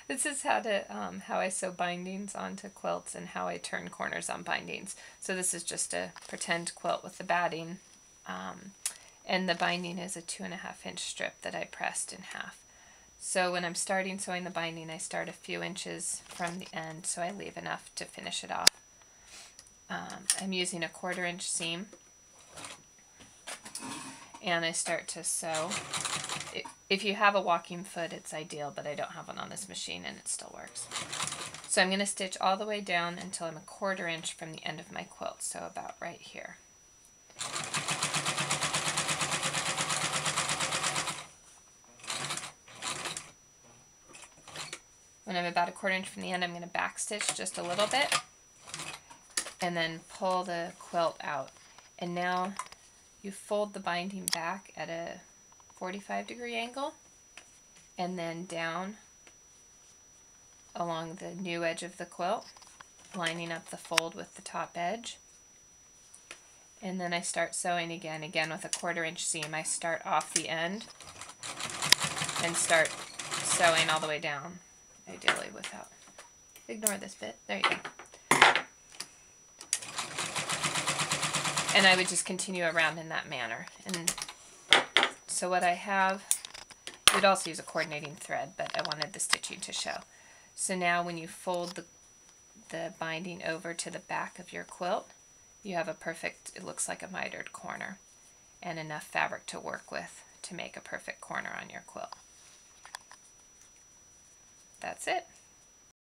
This is how I sew bindings onto quilts and how I turn corners on bindings. So this is just a pretend quilt with the batting, and the binding is a 2.5-inch strip that I pressed in half. So when I'm starting sewing the binding, I start a few inches from the end, so I leave enough to finish it off. I'm using a 1/4-inch seam, and I start to sew. If you have a walking foot, it's ideal, but I don't have one on this machine and it still works. So I'm going to stitch all the way down until I'm a 1/4 inch from the end of my quilt, so about right here. When I'm about a 1/4 inch from the end, I'm going to back stitch just a little bit and then pull the quilt out. And now you fold the binding back at a 45-degree angle and then down along the new edge of the quilt, lining up the fold with the top edge. And then I start sewing again with a 1/4 inch seam. I start off the end and start sewing all the way down, ideally without, ignore this bit, there you go. And I would just continue around in that manner. And so what I have, you would also use a coordinating thread, but I wanted the stitching to show. So now when you fold the binding over to the back of your quilt, you have a perfect, it looks like a mitered corner, and enough fabric to work with to make a perfect corner on your quilt. That's it.